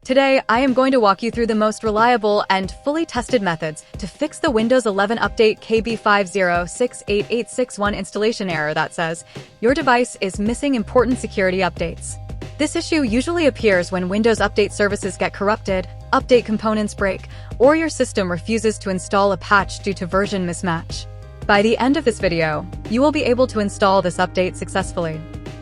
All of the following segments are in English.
Today, I am going to walk you through the most reliable and fully tested methods to fix the Windows 11 Update KB5068861 installation error that says your device is missing important security updates. This issue usually appears when Windows Update services get corrupted, update components break, or your system refuses to install a patch due to version mismatch. By the end of this video, you will be able to install this update successfully.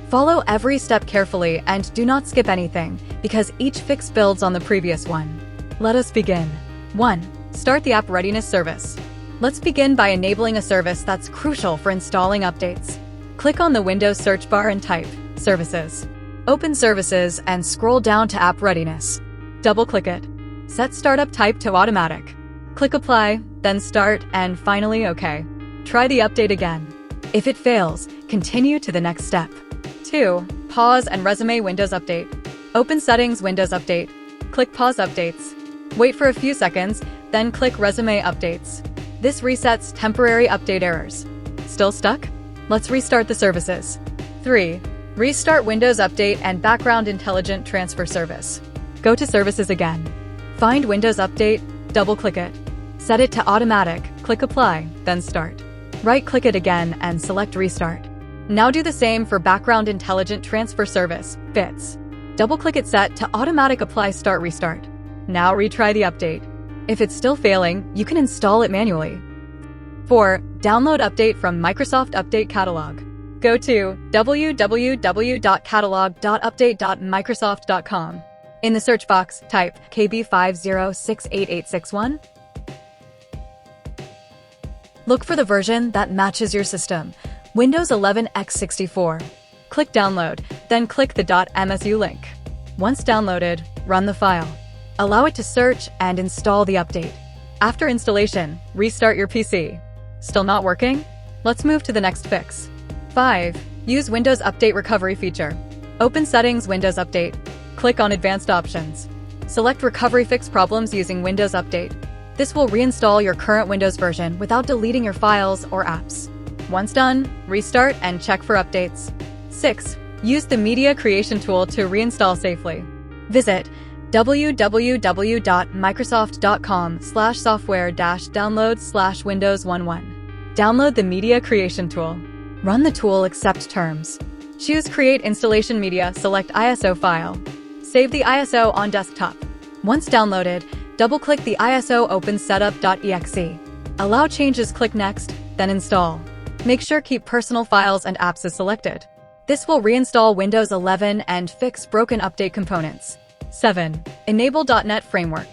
Follow every step carefully and do not skip anything, because each fix builds on the previous one. Let us begin. 1. Start the App Readiness service. Let's begin by enabling a service that's crucial for installing updates. Click on the Windows search bar and type Services. Open Services and scroll down to App Readiness. Double-click it. Set Startup Type to Automatic. Click Apply, then Start, and finally OK. Try the update again. If it fails, continue to the next step. 2. Pause and resume Windows Update. Open Settings Windows Update. Click Pause Updates. Wait for a few seconds, then click Resume Updates. This resets temporary update errors. Still stuck? Let's restart the services. 3. Restart Windows Update and Background Intelligent Transfer Service. Go to Services again. Find Windows Update, double-click it. Set it to Automatic, click Apply, then Start. Right-click it again and select Restart. Now do the same for Background Intelligent Transfer Service, BITS. Double-click it set to Automatic Apply Start Restart. Now retry the update. If it's still failing, you can install it manually. 4. Download Update from Microsoft Update Catalog. Go to www.catalog.update.microsoft.com. In the search box, type KB5068861. Look for the version that matches your system. Windows 11 x64. Click Download, then click the .msu link. Once downloaded, run the file. Allow it to search and install the update. After installation, restart your PC. Still not working? Let's move to the next fix. 5. Use Windows Update Recovery feature. Open Settings Windows Update. Click on Advanced Options. Select Recovery Fix Problems using Windows Update. This will reinstall your current Windows version without deleting your files or apps. Once done, restart and check for updates. 6. Use the Media Creation tool to reinstall safely. Visit www.microsoft.com/software-downloads/Windows11. Download the Media Creation tool. Run the tool Accept Terms. Choose Create Installation Media, select ISO file. Save the ISO on desktop. Once downloaded, double-click the ISO Open Setup.exe. Allow changes, click Next, then Install. Make sure keep personal files and apps as selected. This will reinstall Windows 11 and fix broken update components. 7. Enable .NET Framework.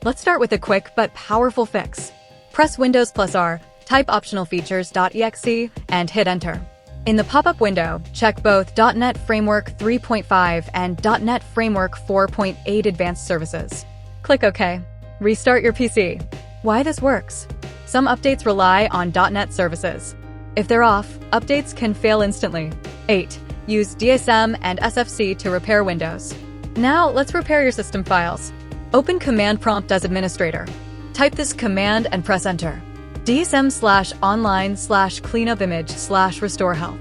Let's start with a quick but powerful fix. Press Windows +R, type optional features.exe, and hit Enter. In the pop-up window, check both .NET Framework 3.5 and .NET Framework 4.8 Advanced Services. Click OK. Restart your PC. Why this works? Some updates rely on .NET services. If they're off, updates can fail instantly. 8. Use DSM and SFC to repair Windows. Now, let's repair your system files. Open Command Prompt as administrator. Type this command and press Enter. dsm/online/cleanupimage/restore health.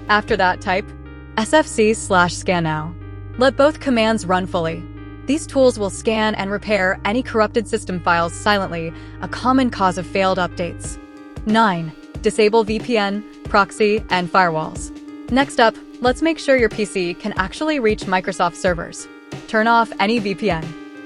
After that, type sfc/scan now. Let both commands run fully. These tools will scan and repair any corrupted system files silently, a common cause of failed updates. 9. Disable VPN, proxy, and firewalls. Next up, let's make sure your PC can actually reach Microsoft servers. Turn off any VPN.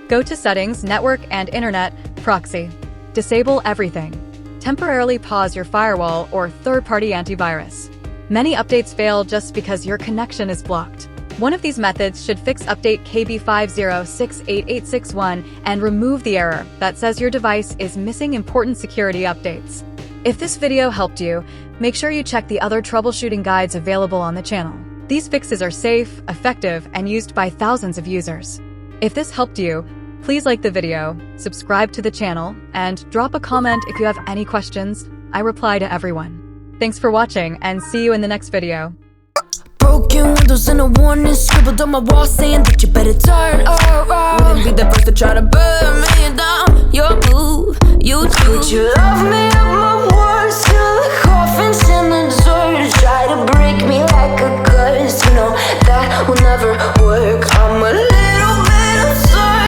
Go to Settings, Network and Internet, Proxy. Disable everything. Temporarily pause your firewall or third-party antivirus. Many updates fail just because your connection is blocked. One of these methods should fix update KB5068861 and remove the error that says your device is missing important security updates. If this video helped you, make sure you check the other troubleshooting guides available on the channel. These fixes are safe, effective, and used by thousands of users. If this helped you, please like the video, subscribe to the channel, and drop a comment if you have any questions. I reply to everyone. Thanks for watching, and see you in the next video. Broken windows and a warning scribbled on my wall saying that you better turn around. Wouldn't be the first to try to burn